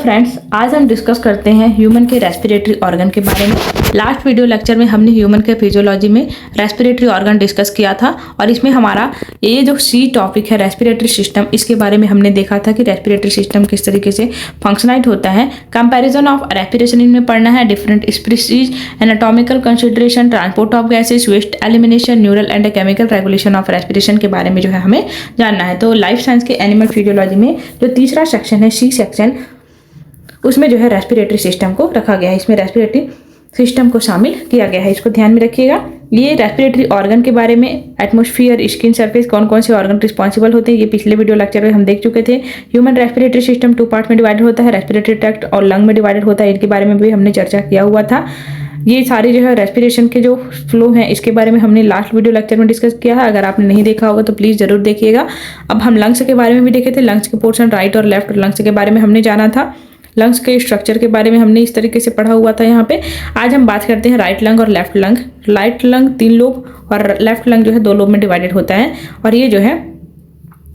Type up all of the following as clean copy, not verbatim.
Friends, आज हम discuss करते हैं ह्यूमन के रेस्पिरेटरी ऑर्गन के बारे में। लास्ट वीडियो लेक्चर में हमने ह्यूमन के फिजियोलॉजी में रेस्पिरेटरी ऑर्गन डिस्कस किया था और इसमें हमारा ये जो सी टॉपिक है रेस्पिरेटरी सिस्टम, इसके बारे में हमने देखा था कि रेस्पिरेटरी सिस्टम किस तरीके से फंक्शनाइट होता है। कंपैरिजन ऑफ रेस्पिरेशन इनमें पढ़ना है, different species, anatomical consideration, transport of gases, waste elimination, neural and chemical regulation of respiration के बारे में जो है हमें जानना है। तो लाइफ साइंस के एनिमल फिजियोलॉजी में जो तीसरा सेक्शन है सी सेक्शन, उसमें जो है रेस्पिरेटरी सिस्टम को रखा गया है। इसमें रेस्पिरेटरी सिस्टम को शामिल किया गया है, इसको ध्यान में रखिएगा। ये रेस्पिरेटरी ऑर्गन के बारे में, एटमॉस्फेयर, स्किन सरफेस, कौन कौन से ऑर्गन रिस्पॉन्सिबल होते हैं, ये पिछले वीडियो लेक्चर में हम देख चुके थे। ह्यूमन रेस्पिरेटरी सिस्टम 2 पार्ट में डिवाइडेड होता है, रेस्पिरेटरी ट्रैक्ट और लंग में डिवाइडेड होता है। इनके बारे में भी हमने चर्चा किया हुआ था। ये सारे जो है रेस्पिरेशन के जो फ्लो हैं, इसके बारे में हमने लास्ट वीडियो लेक्चर में डिस्कस किया है। अगर आपने नहीं देखा होगा तो प्लीज़ जरूर देखिएगा। अब हम लंग्स के बारे में भी देखे थे, लंग्स के पोर्शन राइट और लेफ्ट लंग्स के बारे में हमने जाना था। लंग्स के स्ट्रक्चर के बारे में हमने इस तरीके से पढ़ा हुआ था यहाँ पे। आज हम बात करते हैं राइट लंग और left lung. Right lung 3 lobe और लेफ्ट लंग जो है 2 लोब में डिवाइडेड होता है। और ये जो है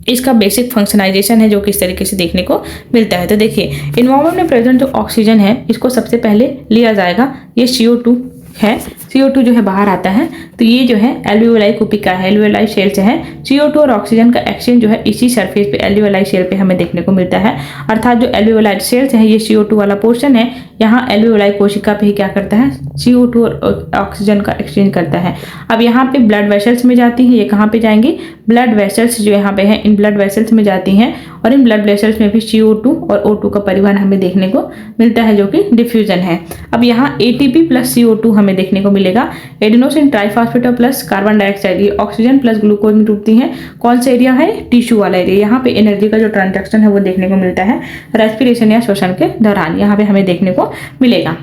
इसका बेसिक फंक्शनाइजेशन है जो किस तरीके से देखने को मिलता है। तो देखिए, इन्वायरमेंट में प्रेजेंट जो ऑक्सीजन है इसको सबसे पहले लिया जाएगा। ये CO2 है, CO2 जो है बाहर आता है। तो ये जो है एल्वियोलाई कुपिका है, एल्वियोलाई सेल्स है। CO2 और ऑक्सीजन का एक्सचेंज जो है इसी सरफेस पे एल्वियोलाई सेल पे हमें देखने को मिलता है। अर्थात जो एल्वियोलाई सेल्स है, ये CO2 वाला पोर्शन है, यहाँ एल्वियोलाई कोशिका पे ही क्या करता है, CO2 और ऑक्सीजन का एक्सचेंज करता है। अब यहाँ पे ब्लड वेसल्स में जाती है। ये कहाँ पे जाएंगी, ब्लड वेसल्स जो यहाँ पे है, इन ब्लड वेसल्स में जाती हैं और इन ब्लड वेसल्स में भी CO2 और O2 का परिवहन हमें देखने को मिलता है जो कि डिफ्यूजन है। अब यहाँ ATP प्लस CO2 हमें देखने को मिलेगा। Adenosine triphosphate plus carbon dioxide, ये ऑक्सीजन प्लस ग्लूकोज में डूबती हैं। कौन सा एरिया है, टिश्यू वाला एरिया। यहाँ पे एनर्जी का जो ट्रांजैक्शन है वो देखने को मिलता है रेस्पिरेशन या श्वसन के दौरान, यहाँ पे हमें देखने को मिलेगा।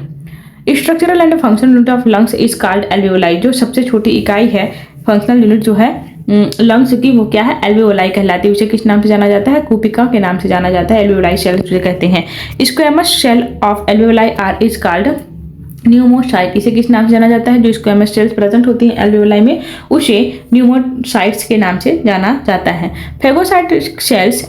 Structural and functional unit of lungs is called alveoli. जो सबसे छोटी इकाई है, फंक्शनल यूनिट जो है लंग्स की, वो क्या है, एल्वियोलाई कहलाती है। उसे किस नाम से जाना जाता है, कुपिका के नाम से जाना जाता है। एल्वियोलाई सेल उसे कहते हैं। Squamous cell of alveoli are is called pneumocyte. इसे किस नाम से जाना जाता है, जो स्क्वैमस सेल्स प्रेजेंट होती हैं एल्वियोलाई में, उसे न्यूमोसाइट्स के नाम से जाना जाता है। Phagocytic cells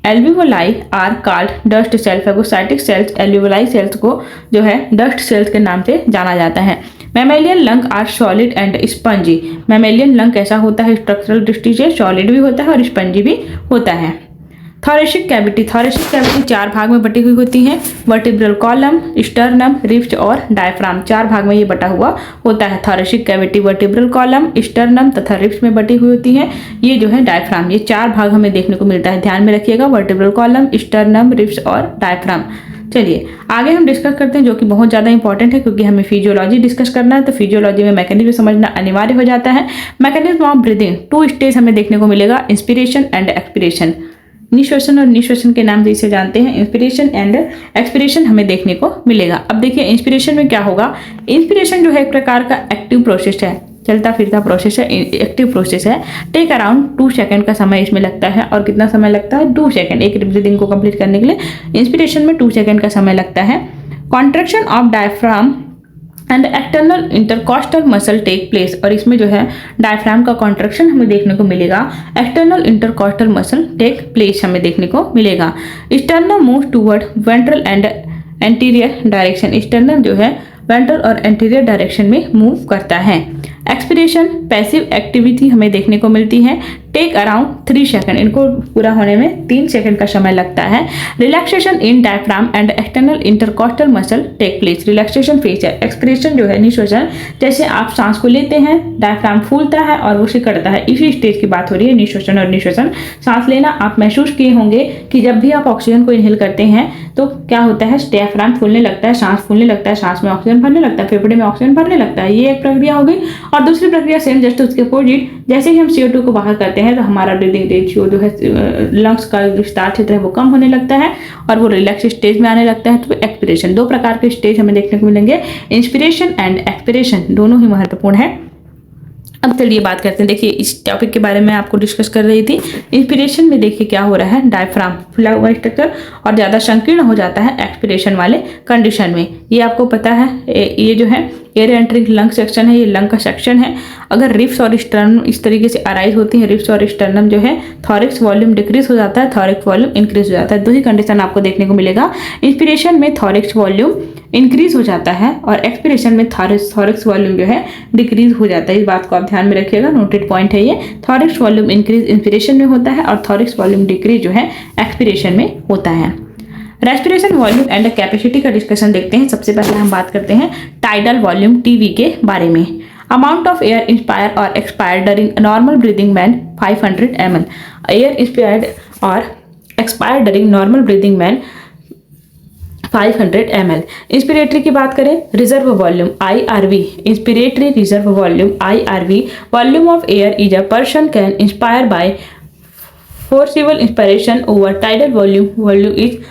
alveoli are called dust cell. Phagocytic cells alveoli cells को जो है डस्ट सेल्स के नाम से जाना जाता है। Mammalian lung are solid and spongy. Mammalian lung कैसा होता है, स्ट्रक्चरल दृष्टि से सॉलिड भी होता है और स्पंजी भी होता है। थोरेसिक कैविटी, थोरेसिक कैविटी 4 भाग में बटी हुई होती है। वर्टिब्रल कॉलम, स्टर्नम, रिब्स और डायफ्राम, 4 भाग में ये बटा हुआ होता है। Thoracic cavity vertebral column, sternum तथा रिब्स में बटी हुई होती है। ये जो है डायफ्राम, ये 4 भाग हमें देखने को मिलता है। ध्यान में रखिएगा, वर्टिब्रल कॉलम, स्टर्नम, रिब्स और डायफ्राम। चलिए आगे हम डिस्कस करते हैं, जो कि बहुत ज़्यादा इंपॉर्टेंट है क्योंकि हमें फिजियोलॉजी डिस्कस करना है। तो फिजियोलॉजी में मैकेनिज्म समझना अनिवार्य हो जाता है। मैकेनिज्म ऑफ ब्रीदिंग 2 स्टेज हमें देखने को मिलेगा, इंस्पिरेशन एंड एक्सपिरेशन। निश्वसन और निश्वसन के नाम से इसे जानते हैं। इंस्पिरेशन एंड एक्सपिरेशन हमें देखने को मिलेगा। अब देखिए इंस्पिरेशन में क्या होगा। इंस्पिरेशन जो है एक प्रकार का एक्टिव प्रोसेस है, चलता फिरता प्रोसेस है, एक्टिव प्रोसेस है। टेक अराउंड 2 सेकंड का समय इसमें लगता है। और कितना समय लगता है, 2 सेकंड। एक ब्रीदिंग को कंप्लीट करने के लिए इंस्पिरेशन में 2 सेकंड का समय लगता है। Contraction of diaphragm and external intercostal muscle take place. और इसमें जो है डायफ्राम का कॉन्ट्रैक्शन हमें देखने को मिलेगा, external intercostal muscle take place हमें देखने को मिलेगा। Sternum move toward ventral and anterior direction. Sternum जो है वेंट्रल और एंटीरियर डायरेक्शन में मूव करता है। एक्सपिरेशन पैसिव एक्टिविटी हमें देखने को मिलती है। टेक अराउंड 3 सेकंड, इनको पूरा होने में 3 सेकंड का समय लगता है। Relaxation in diaphragm and external intercostal muscle take place. Relaxation phase है। एक्सपिरेशन जो है निश्वसन, जैसे आप सांस को लेते हैं, डायफ्राम फूलता है और वो सिकड़ता है, इसी स्टेज की बात हो रही है, निश्वसन और निश्वसन। सांस लेना आप महसूस किए होंगे कि जब भी आप ऑक्सीजन को इनहेल करते हैं तो क्या होता है, डायफ्राम फूलने लगता है, सांस फूलने लगता है, सांस में ऑक्सीजन भरने लगता है, फेफड़े में ऑक्सीजन भरने लगता है। ये एक प्रक्रिया हो गई। और दूसरी प्रक्रिया सेम जस्ट उसके अपोजिट, जैसे ही हम CO2 को बाहर करते हैं तो हमारा ब्रीदिंग रेशियो जो है, लंग्स का विस्तार क्षेत्र है वो कम होने लगता है और वो रिलैक्स स्टेज में आने लगता है। तो एक्सपिरेशन 2 प्रकार के स्टेज हमें देखने को मिलेंगे, इंस्पिरेशन एंड एक्सपिरेशन, दोनों ही महत्वपूर्ण है। अब चलिए बात करते हैं। देखिए इस टॉपिक के बारे में आपको डिस्कस कर रही थी। इंस्पिरेशन में देखिए क्या हो रहा है, डायफ्राम फुला हुआ स्ट्रक्चर और ज़्यादा संकीर्ण हो जाता है एक्सपिरेशन वाले कंडीशन में। ये आपको पता है ये जो है एयर एंट्रिंग लंग सेक्शन है, ये लंग का सेक्शन है। अगर रिब्स और स्टर्नम इस तरीके से अराइज होती हैं, रिब्स और स्टर्नम जो है, थॉरिक्स वॉल्यूम डिक्रीज हो जाता है, थॉरिक्स वॉल्यूम इंक्रीज हो जाता है। दो ही कंडीशन आपको देखने को मिलेगा। इंस्पिरेशन में थॉरिक्स वॉल्यूम इंक्रीज हो जाता है और एक्सपिरेशन में थॉरिक्स वॉल्यूम जो है डिक्रीज हो जाता है। इस बात को आप ध्यान में रखिएगा, नोटेड पॉइंट है ये। थॉरिक्स वॉल्यूम इंक्रीज इंस्पिरेशन में होता है और थॉरिक्स वॉल्यूम डिक्रीज जो है एक्सपिरेशन में होता है। रेस्पिरेशन वॉल्यूम एंड कैपेसिटी का डिस्कशन देखते हैं। सबसे पहले हम बात करते हैं टाइडल वॉल्यूम टीवी के बारे में। अमाउंट ऑफ एयर इंस्पायर और expired during normal breathing man 500 ml। Air inspired और expired during normal breathing man 500 ml। Inspiratory की बात करें, reserve volume IRV, inspiratory reserve volume IRV, volume of air is a person can inspire by forcible inspiration over tidal volume is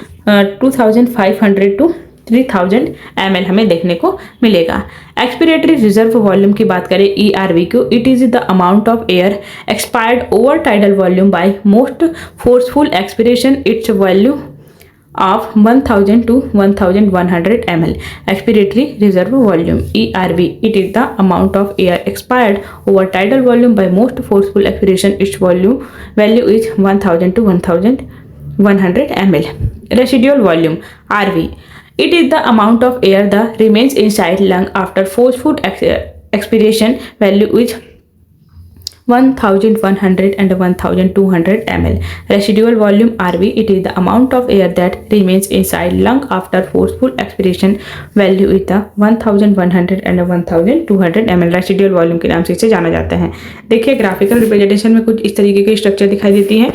2500 to 3000 ml हमें देखने को मिलेगा। Expiratory reserve volume की बात करें ERV को, it is the amount of air expired over tidal volume by most forceful expiration, its volume of 1000 to 1100 ml। expiratory reserve volume ERV, it is the amount of air expired over tidal volume by most forceful expiration, its value is 1000 to 1100 ml। residual volume RV, it is the amount of air that remains inside lung after forceful expiration, value is 1100 and 1200 ml। residual volume RV, it is the amount of air that remains inside lung after forceful expiration, value is the 1100 and 1200 ml। residual volume के नाम से इसे जाना जाता है। देखिए graphical representation में कुछ इस तरीके की स्ट्रक्चर दिखाई देती है।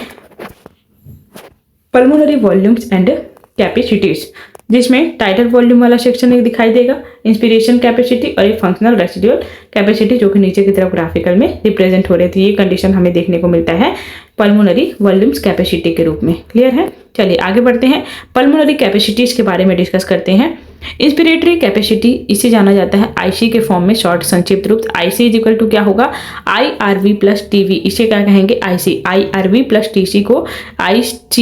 पल्मोनरी वॉल्यूम्स एंड कैपेसिटीज, जिसमें टाइटल वॉल्यूम वाला सेक्शन एक दिखाई देगा, इंस्पिरेशन कैपेसिटी और एक फंक्शनल रेसिडुअल कैपेसिटी जो कि नीचे की तरफ ग्राफिकल में रिप्रेजेंट हो रही थी। ये कंडीशन हमें देखने को मिलता है पल्मोनरी वॉल्यूम्स कैपेसिटी के रूप में। क्लियर है? चलिए आगे बढ़ते हैं, पल्मोनरी कैपेसिटीज के बारे में डिस्कस करते हैं। इंस्पिरेटरी कैपेसिटी इसे जाना जाता है IC के फॉर्म में, शॉर्ट संक्षिप्त रूप IC इज इक्वल टू क्या होगा, IRV प्लस TV। इसे क्या कहेंगे, IC। IRV प्लस TC को IC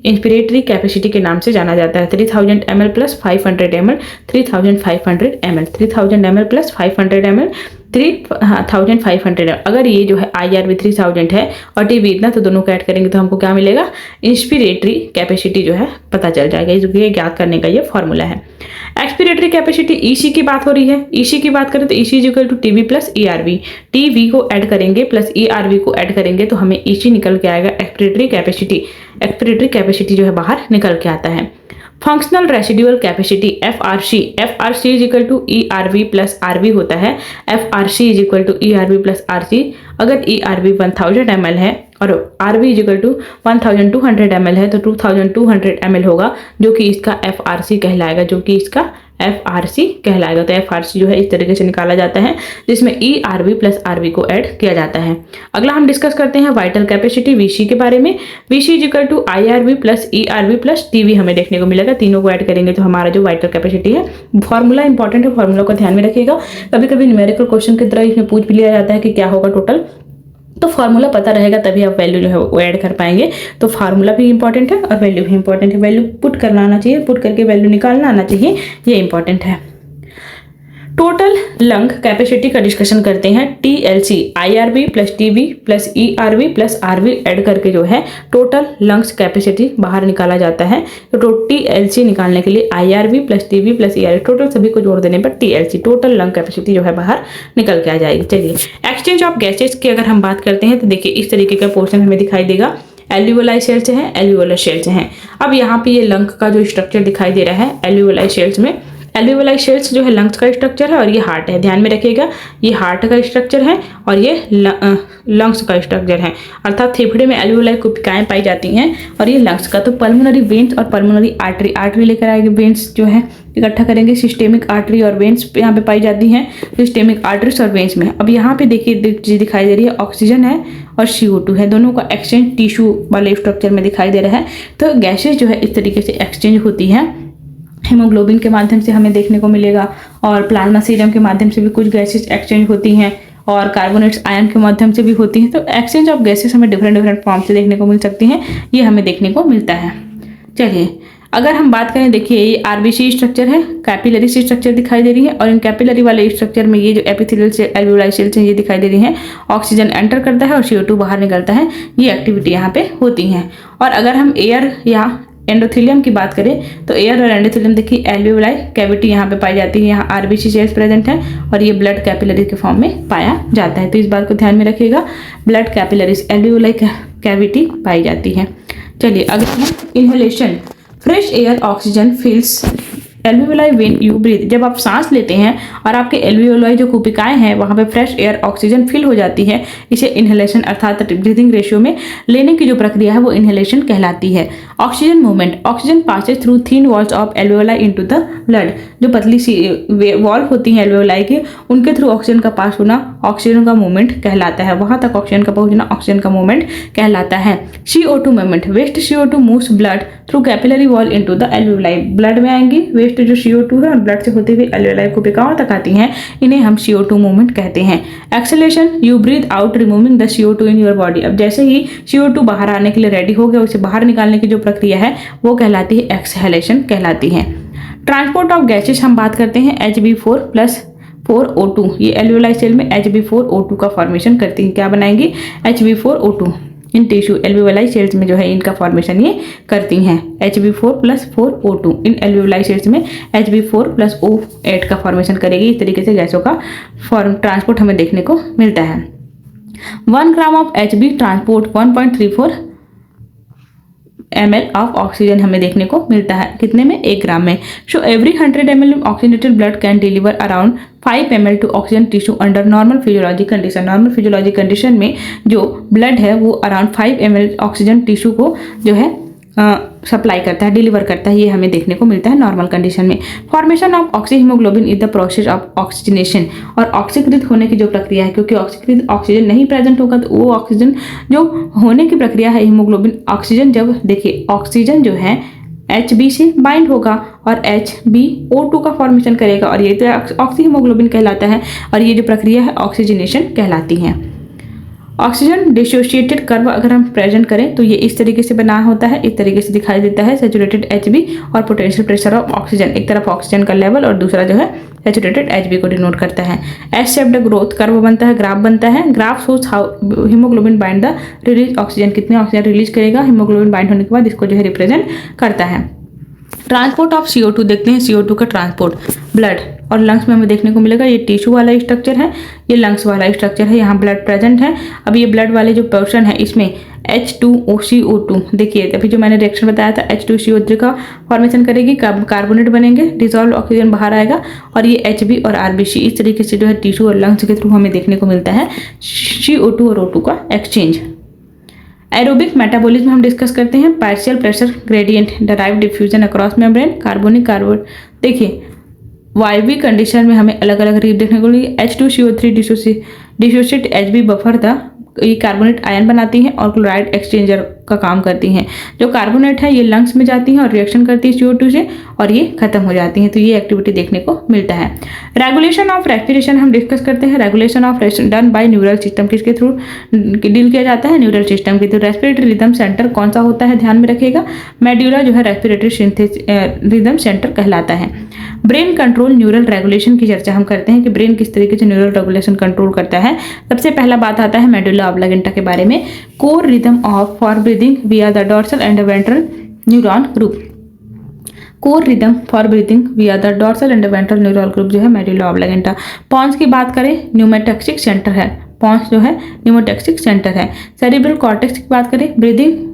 इंस्पिरेटरी कैपेसिटी के नाम से जाना जाता है। 3000 ml plus 500 ml, 3500 ml, 3000 ml plus 500 ml, 3500। अगर ये जो है IRV 3000 है और TV इतना, तो दोनों को ऐड करेंगे तो हमको क्या मिलेगा, इंस्पिरेटरी कैपेसिटी जो है पता चल जाएगा। ये ज्ञात करने का ये फॉर्मूला है। एक्सपिरेटरी कैपेसिटी EC की बात हो रही है। EC की बात करें तो EC is equal to TV plus ERV। TV को ऐड करेंगे प्लस ERV को ऐड करेंगे तो हमें EC निकल के आएगा। एक्सपिरेटरी कैपेसिटी जो है बाहर निकल के आता है। Functional residual capacity FRC is equal to ERV plus RV होता है। FRC is equal to ERV plus RC। अगर ERV 1000 ml है और RV is equal to 1200 ml है तो 2200 ml होगा, जो कि इसका FRC कहलाएगा, तो FRC जो है इस तरीके से निकाला जाता है, जिसमें ERV प्लस RV को ऐड किया जाता है। अगला हम डिस्कस करते हैं वाइटल कैपेसिटी VC के बारे में। VC is equal to IRV plus ERV plus TV हमें देखने को मिलेगा। तीनों को ऐड करेंगे तो हमारा जो वाइटल कैपेसिटी है, फॉर्मूला इंपॉर्टेंट है, फॉर्मूला को ध्यान में रखिएगा। कभी कभी न्यूमेरिकल क्वेश्चन की तरह इसमें पूछ भी लिया जाता है कि क्या होगा टोटल, तो फार्मूला पता रहेगा तभी आप वैल्यू जो है वो ऐड कर पाएंगे। तो फार्मूला भी इंपॉर्टेंट है और वैल्यू भी इंपॉर्टेंट है। वैल्यू पुट करना आना चाहिए, पुट करके वैल्यू निकालना आना चाहिए, ये इंपॉर्टेंट है। टोटल लंग कैपेसिटी का डिस्कशन करते हैं। TLC IRV plus TV plus ERV plus RV add करके जो है टोटल लंग्स कैपेसिटी बाहर निकाला जाता है। तो TLC निकालने के लिए IRV plus TV plus ERV total सभी को जोड़ देने पर TLC टोटल लंग कैपेसिटी जो है बाहर निकल के आ जाएगी। चलिए एक्सचेंज ऑफ गैसेज की अगर हम बात करते हैं तो देखिए इस तरीके का पोर्शन हमें दिखाई देगा। एल्यूवलाई सेल्स हैं, एल्यूवलर सेल्स हैं। अब यहाँ पे ये लंग का जो स्ट्रक्चर दिखाई दे रहा है एल्यूवलाई सेल्स में, एल्यूवलाई सेल्स जो है लंग्स का स्ट्रक्चर है और ये हार्ट है। ध्यान में रखिएगा, ये हार्ट का स्ट्रक्चर है और ये लंग्स का स्ट्रक्चर है, अर्थात फेफड़े में एल्यूवलाई कोशिकाएं पाई जाती हैं और ये लंग्स का। तो पल्मोनरी वेन्स और पल्मोनरी आर्टरी लेकर आएंगे, वेन्स जो है इकट्ठा करेंगे। सिस्टेमिक आर्टरी और वेन्स यहाँ पे पाई जाती हैं, सिस्टेमिक आर्टरीज और वेन्स में। अब यहाँ पे देखिए चीज दिखाई दे रही है, ऑक्सीजन है और CO2 है, दोनों का एक्सचेंज टिश्यू वाले स्ट्रक्चर में दिखाई दे रहा है। तो गैसेज जो है इस तरीके से एक्सचेंज होती हैं। हीमोग्लोबिन के माध्यम से हमें देखने को मिलेगा और प्लाज्मा सीरम के माध्यम से भी कुछ गैसेज एक्सचेंज होती हैं और कार्बोनेट्स आयन के माध्यम से भी होती हैं। तो एक्सचेंज ऑफ गैसेज हमें डिफरेंट फॉर्म से देखने को मिल सकती हैं, ये हमें देखने को मिलता है। चलिए अगर हम बात करें, देखिए ये आरबीसी स्ट्रक्चर है, कैपिलरी सी स्ट्रक्चर दिखाई दे रही है और इन कैपिलरी वाले स्ट्रक्चर में ये जो एपिथेलियल से एल्वेओलाई सेल्स हैं ये दिखाई दे रही हैं। ऑक्सीजन एंटर करता है और CO2 बाहर निकलता है, ये एक्टिविटी यहाँ पे होती हैं। और अगर हम एयर या एंडोथेलियम की बात करें तो एयर और एंडोथेलियम, देखिए एल्वेओलाई कैविटी यहाँ पे पाई जाती है, यहाँ आरबीसी सेल्स प्रेजेंट है और ये ब्लड कैपिलरी के फॉर्म में पाया जाता है। तो इस बात को ध्यान में रखिएगा, ब्लड कैपिलरीज एल्वेओलाई कैविटी पाई जाती है। चलिए अगला है inhalation. Fresh air oxygen fills alveoli when you breathe. जब आप सांस लेते हैं और आपके एल्वेओलाई जो कुपिकाएं हैं वहाँ पे फ्रेश एयर ऑक्सीजन फिल हो जाती है, इसे इनहेलेशन अर्थात ब्रीथिंग रेशियो में लेने की जो प्रक्रिया है वो इनहेलेशन कहलाती है। Oxygen movement, oxygen passes through thin walls of alveoli into the blood. जो पतली सी वॉल्व होती हैं एल्वेओलाई की, उनके थ्रू ऑक्सीजन का पास होना ऑक्सीजन का मूवमेंट कहलाता है, वहां तक ऑक्सीजन का पहुंचना ऑक्सीजन का मूवमेंट कहलाता है। CO2 movement, waste CO2 moves blood through capillary wall into the alveoli. Blood में आएंगी वेस्ट जो CO2 है और ब्लड से होती हुई एल्वेओलाई कुपिकाओं तक आती हैं, इन्हें हम CO2 मूवमेंट कहते हैं। Exhalation, you breathe out removing the CO2 in your body. अब जैसे ही CO2 बाहर आने के लिए रेडी हो गया, उसे बाहर निकालने की जो प्रक्रिया है वो कहलाती है एक्सहेलेशन कहलाती है। ट्रांसपोर्ट ऑफ गैसेस हम बात करते हैं, Hb4+4O2। ये एल्वेओलाई सेल में Hb4O2 का फॉर्मेशन करती हैं। क्या बनाएंगी? Hb4O2 in tissue alveoli sales में जो है इनका फॉर्मेशन ये करती हैं। Hb4+4O2 इन एल्वेओलाई सेल्स में Hb4+O8 का फॉर्मेशन करेगी। इस तरीके से गैसों का ट्रांसपोर्ट हमें देखने को मिलता है। 1 gram of Hb transport 1.34 ml of oxygen हमें देखने को मिलता है। कितने में? 1 ग्राम में। So every 100 ml oxygenated blood can deliver around 5 ml to oxygen tissue under normal physiology condition. Normal physiology condition में जो ब्लड है वो अराउंड 5 ml ऑक्सीजन टिश्यू को जो है सप्लाई करता है, डिलीवर करता है, ये हमें देखने को मिलता है नॉर्मल कंडीशन में। Formation of oxyhaemoglobin is the process of oxygenation. और ऑक्सीकृत होने की जो प्रक्रिया है, क्योंकि ऑक्सीकृत ऑक्सीजन नहीं प्रेजेंट होगा तो वो ऑक्सीजन जो होने की प्रक्रिया है हीमोग्लोबिन ऑक्सीजन, जब देखिए ऑक्सीजन जो है Hb से बाइंड होगा और HbO2 का फॉर्मेशन करेगा और ये तो ऑक्सीहीमोग्लोबिन कहलाता है और ये जो प्रक्रिया है ऑक्सीजनेशन कहलाती है। ऑक्सीजन डिसोसिएटेड कर्व अगर हम प्रेजेंट करें तो ये इस तरीके से बना होता है, इस तरीके से दिखाई देता है सैचुरेटेड Hb और पोटेंशियल प्रेशर ऑफ ऑक्सीजन। एक तरफ ऑक्सीजन का लेवल और दूसरा जो है सैचुरेटेड Hb को डिनोट करता है। एस शेप्ड ग्रोथ कर्व बनता है, ग्राफ बनता है। Graph shows how haemoglobin bind the release oxygen, कितने ऑक्सीजन रिलीज करेगा हीमोग्लोबिन बाइंड होने के बाद, इसको जो है रिप्रेजेंट करता है। ट्रांसपोर्ट ऑफ CO2 देखते हैं, CO2 का ट्रांसपोर्ट ब्लड और लंग्स में हमें देखने को मिलेगा। ये टिश्यू वाला स्ट्रक्चर है, ये लंग्स वाला स्ट्रक्चर है, यहाँ ब्लड प्रेजेंट है। अब ये ब्लड वाले जो पोर्शन है इसमें H2CO2 देखिए अभी जो मैंने रिएक्शन बताया था H2CO3 का फॉर्मेशन करेगी, कार्बोनेट बनेंगे, डिसॉल्व ऑक्सीजन बाहर आएगा और ये Hb और RBC इस तरीके से जो है टिश्यू और लंग्स के थ्रू हमें देखने को मिलता है CO2 और O2 का एक्सचेंज। एरोबिक मेटाबॉलिज्म हम डिस्कस करते हैं। Partial pressure gradient derive diffusion across membrane carbonic carbon. देखिए वायवीय कंडीशन में हमें अलग अलग रीड देखने को मिली। H2CO3 डिसोसिएट Hb बफर था, ये कार्बोनेट आयन बनाती हैं और क्लोराइड एक्सचेंजर का काम करती हैं। जो कार्बोनेट है ये लंग्स में जाती हैं और रिएक्शन करती है CO2 से और ये खत्म हो जाती हैं, तो ये एक्टिविटी देखने को मिलता है। रेगुलेशन ऑफ रेस्पिरेशन हम डिस्कस करते हैं। Regulation of respiration done by neural system, किसके थ्रू डील किया जाता है? न्यूरल सिस्टम के थ्रू। रेस्पिरेटरी रिदम सेंटर कौन सा होता है? ध्यान में रखिएगा, मेड्यूला जो है रेस्पिरेटरी रिदम सेंटर कहलाता है। ब्रेन कंट्रोल न्यूरल रेगुलेशन की चर्चा हम करते हैं कि ब्रेन किस तरीके से न्यूरल रेगुलेशन कंट्रोल करता है। सबसे पहला बात आता है मेडुला ऑब्लागेंटा के बारे में। Core rhythm of for breathing विया the dorsal and ventral neuron group. Core rhythm for breathing विया the dorsal and ventral neural group जो है मेडुला ऑब्लागेंटा। पॉन्स की बात करें न्यूमेटैक्सिक सेंटर है, पॉन्स जो है न्यूमेटैक्सिक सेंटर है। सेरिब्रल कॉर्टेक्स की बात करें breathing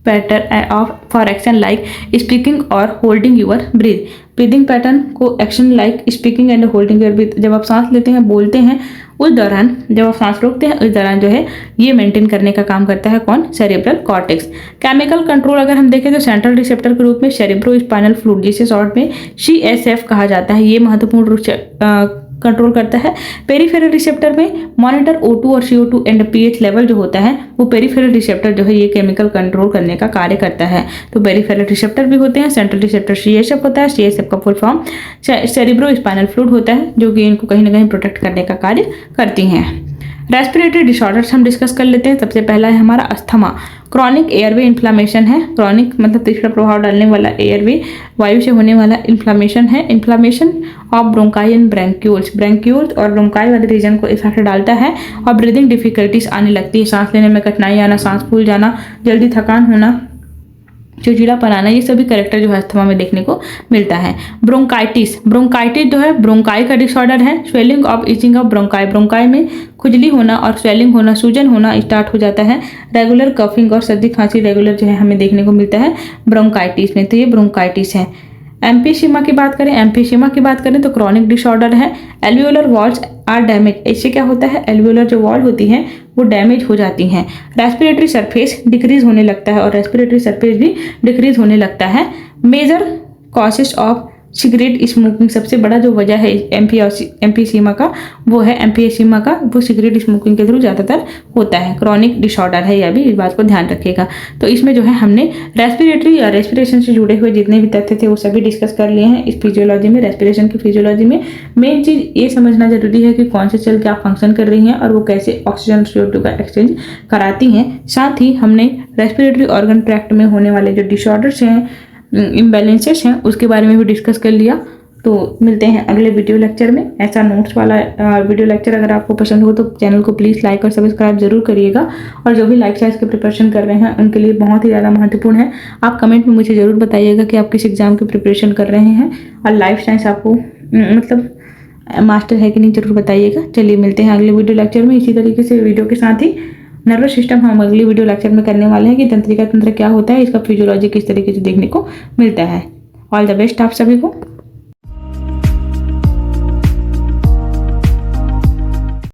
pattern of for action like speaking और holding your breath. Breathing pattern को action like speaking and holding your breath, जब आप सांस लेते हैं बोलते हैं उस दौरान, जब आप सांस रोकते हैं उस दौरान जो है ये मेंटेन करने का काम करता है कौन? Cerebral cortex. केमिकल कंट्रोल अगर हम देखें तो सेंट्रल रिसेप्टर के रूप में सेरिब्रो स्पाइनल फ्लूइड, जिसे शॉर्ट में CSF कहा जाता है, ये महत्वपूर्ण रूप से कंट्रोल करता है। पेरिफेरल रिसेप्टर में मॉनिटर O2 और CO2 एंड pH लेवल जो होता है वो पेरिफेरल रिसेप्टर जो है ये केमिकल कंट्रोल करने का कार्य करता है। तो पेरिफेरल रिसेप्टर भी होते हैं। सेंट्रल रिसेप्टर CSF होता है, CSF का full form cerebro spinal fluid होता है, जो कि इनको कहीं ना कहीं प्रोटेक्ट करने का कार्य करती हैं। रेस्पिरेटरी डिसऑर्डर्स हम डिस्कस कर लेते हैं। सबसे पहला है हमारा अस्थमा। क्रॉनिक एयरवे इन्फ्लामेशन है। क्रॉनिक मतलब तीसरा प्रभाव डालने वाला एयरवे वायु से होने वाला इन्फ्लामेशन है। इन्फ्लामेशन ऑफ ब्रोंकाई एंड ब्रैंक्यूल्स, ब्रैंक्यूल्स और ब्रोंकाई वाले रीजन को इफेक्ट डालता है और ब्रीदिंग डिफिकल्टीज आने लगती है, सांस लेने में कठिनाई आना, सांस फूल जाना, जल्दी थकान होना, चिड़चिड़ापन आना, ये सभी कैरेक्टर जो है अस्थमा में देखने को मिलता है। ब्रोंकाइटिस, ब्रोंकाइटिस जो है ब्रोंकाई का डिसऑर्डर है। Swelling of itching of bronchi, bronchi में खुजली होना और स्वेलिंग होना, सूजन होना स्टार्ट हो जाता है। रेगुलर कफिंग और सर्दी खांसी रेगुलर जो है हमें देखने को मिलता है ब्रोंकाइटिस में, तो ये ब्रोंकाइटिस है। एम्फीसीमा की बात करें, एम्फीसीमा की बात करें तो क्रॉनिक डिसऑर्डर है। एल्वियोलर वॉल्स आर डैमेज, इससे क्या होता है, एल्वियोलर जो वॉल होती हैं वो डैमेज हो जाती हैं। रेस्पिरेटरी सरफेस डिक्रीज होने लगता है और रेस्पिरेटरी सरफेस भी डिक्रीज होने लगता है। Major causes of cigarette smoking, सबसे बड़ा जो वजह है एम्फीसीमा का वो है एम्फीसीमा का, वो सिगरेट स्मोकिंग के थ्रू ज़्यादातर होता है। क्रॉनिक डिसऑर्डर है, यह भी इस बात को ध्यान रखिएगा। तो इसमें जो है हमने रेस्पिरेटरी या रेस्पिरेशन से जुड़े हुए जितने भी तथ्य थे वो सभी डिस्कस कर लिए हैं। इस फिजियोलॉजी में, रेस्पिरेशन की फिजियोलॉजी में मेन चीज़ ये समझना जरूरी है कि कौन से सेल क्या फंक्शन कर रही हैं और वो कैसे ऑक्सीजन CO2 का एक्सचेंज कराती हैं। साथ ही हमने रेस्पिरेटरी ऑर्गन ट्रैक्ट में होने वाले जो डिसऑर्डर्स हैं, इम्बैलेंसेस हैं, उसके बारे में भी डिस्कस कर लिया। तो मिलते हैं अगले वीडियो लेक्चर में। ऐसा नोट्स वाला वीडियो लेक्चर अगर आपको पसंद हो तो चैनल को प्लीज़ लाइक और सब्सक्राइब जरूर करिएगा। और जो भी लाइफ साइंस के प्रिपरेशन कर रहे हैं उनके लिए बहुत ही ज़्यादा महत्वपूर्ण है। आप कमेंट में मुझे ज़रूर बताइएगा कि आप किस एग्जाम की प्रिपरेशन कर रहे हैं और लाइफ साइंस आपको मतलब मास्टर है कि नहीं, जरूर बताइएगा। चलिए मिलते हैं अगले वीडियो लेक्चर में। इसी तरीके से वीडियो के साथ ही नर्वस सिस्टम हम अगली वीडियो लेक्चर में करने वाले हैं कि तंत्रिका तंत्र क्या होता है, इसका फिजियोलॉजी किस तरीके से देखने को मिलता है। ऑल द बेस्ट आप सभी को।